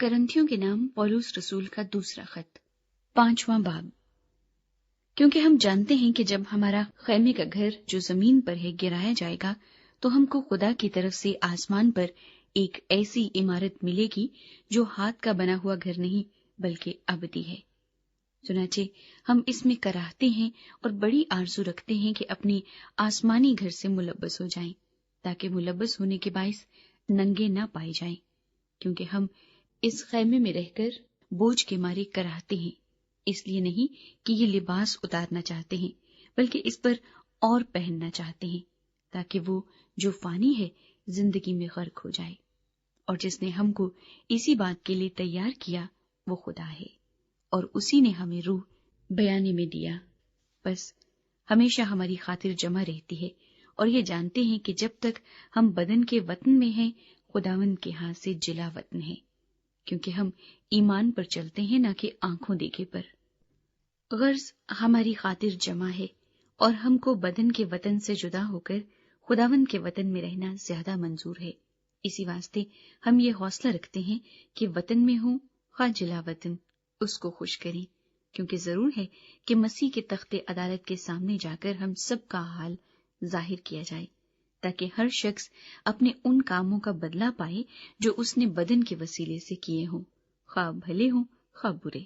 کرنتھیوں کے نام پولس رسول کا دوسرا خط 5واں باب۔ کیونکہ ہم جانتے ہیں کہ جب ہمارا خیمے کا گھر جو زمین پر ہے گرایا جائے گا تو ہم کو خدا کی طرف سے آسمان پر ایک ایسی عمارت ملے گی جو ہاتھ کا بنا ہوا گھر نہیں بلکہ ابدی ہے۔ چنانچہ ہم اس میں کراہتے ہیں اور بڑی آرزو رکھتے ہیں کہ اپنے آسمانی گھر سے ملبس ہو جائیں، تاکہ ملبس ہونے کے باعث ننگے نہ پائے جائیں، کیونکہ ہم اس خیمے میں رہ کر بوجھ کے مارے کراہتے ہیں، اس لیے نہیں کہ یہ لباس اتارنا چاہتے ہیں بلکہ اس پر اور پہننا چاہتے ہیں، تاکہ وہ جو فانی ہے زندگی میں غرق ہو جائے۔ اور جس نے ہم کو اسی بات کے لیے تیار کیا وہ خدا ہے، اور اسی نے ہمیں روح بیانے میں دیا۔ بس ہمیشہ ہماری خاطر جمع رہتی ہے اور یہ جانتے ہیں کہ جب تک ہم بدن کے وطن میں ہیں خداوند کے ہاتھ سے جلا وطن ہے، کیونکہ ہم ایمان پر چلتے ہیں نہ کہ آنکھوں دیکھے پر۔ غرض ہماری خاطر جمع ہے اور ہم کو بدن کے وطن سے جدا ہو کر خداوند کے وطن میں رہنا زیادہ منظور ہے۔ اسی واسطے ہم یہ حوصلہ رکھتے ہیں کہ وطن میں ہوں خواہ جلا وطن اس کو خوش کریں، کیونکہ ضرور ہے کہ مسیح کے تخت عدالت کے سامنے جا کر ہم سب کا حال ظاہر کیا جائے، تاکہ ہر شخص اپنے ان کاموں کا بدلہ پائے جو اس نے بدن کے وسیلے سے کیے ہوں، خواہ بھلے ہوں خواہ برے۔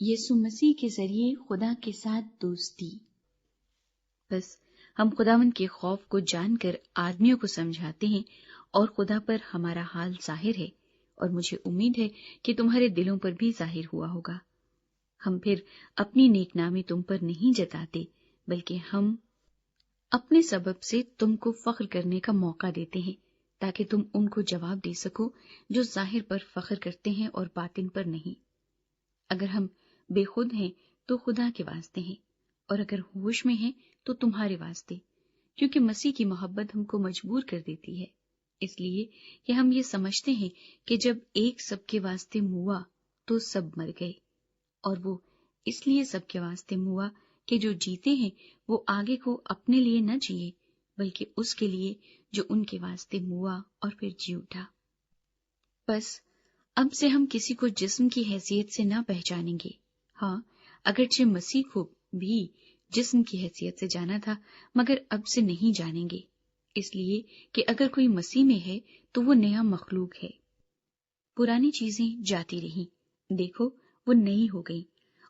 یسوع مسیح کے ذریعے خدا کے ساتھ دوستی۔ بس ہم خداوند کے خوف کو جان کر آدمیوں کو سمجھاتے ہیں اور خدا پر ہمارا حال ظاہر ہے، اور مجھے امید ہے کہ تمہارے دلوں پر بھی ظاہر ہوا ہوگا۔ ہم پھر اپنی نیک نامی تم پر نہیں جتاتے بلکہ ہم اپنے سبب سے تم کو فخر کرنے کا موقع دیتے ہیں، تاکہ تم ان کو جواب دے سکو جو ظاہر پر فخر کرتے ہیں اور باطن پر نہیں۔ اگر ہم بے خود ہیں تو خدا کے واسطے ہیں، اور اگر ہوش میں ہیں تو تمہارے واسطے، کیونکہ مسیح کی محبت ہم کو مجبور کر دیتی ہے، اس لیے کہ ہم یہ سمجھتے ہیں کہ جب ایک سب کے واسطے موا تو سب مر گئے، اور وہ اس لیے سب کے واسطے موا کہ جو جیتے ہیں وہ آگے کو اپنے لیے نہ جیے بلکہ اس کے لیے جو ان کے واسطے موا اور پھر جی اٹھا۔ بس اب سے ہم کسی کو جسم کی حیثیت سے نہ پہچانیں گے۔ ہاں، اگرچہ مسیح کو بھی جسم کی حیثیت سے جانا تھا مگر اب سے نہیں جانیں گے، اس لیے کہ اگر کوئی مسیح میں ہے تو وہ نیا مخلوق ہے، پرانی چیزیں جاتی رہیں، دیکھو وہ نئی ہو گئی،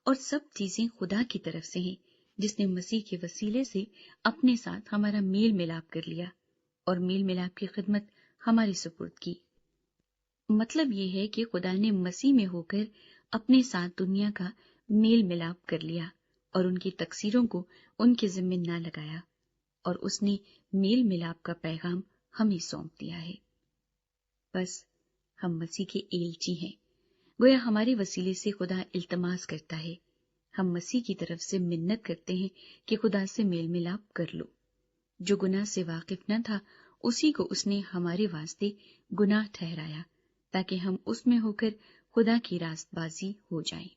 اور سب چیزیں خدا کی طرف سے ہیں جس نے مسیح کے وسیلے سے اپنے ساتھ ہمارا میل ملاپ کر لیا اور میل ملاپ کی خدمت ہماری سپرد کی۔ مطلب یہ ہے کہ خدا نے مسیح میں ہو کر اپنے ساتھ دنیا کا میل ملاپ کر لیا اور ان کی تقصیروں کو ان کے ذمہ نہ لگایا، اور اس نے میل ملاپ کا پیغام ہمیں سونپ دیا ہے۔ بس ہم مسیح کے ایلچی ہیں، گویا ہمارے وسیلے سے خدا التماس کرتا ہے، ہم مسیح کی طرف سے منت کرتے ہیں کہ خدا سے میل ملاپ کر لو۔ جو گناہ سے واقف نہ تھا اسی کو اس نے ہمارے واسطے گناہ ٹھہرایا، تاکہ ہم اس میں ہو کر خدا کی راست بازی ہو جائیں۔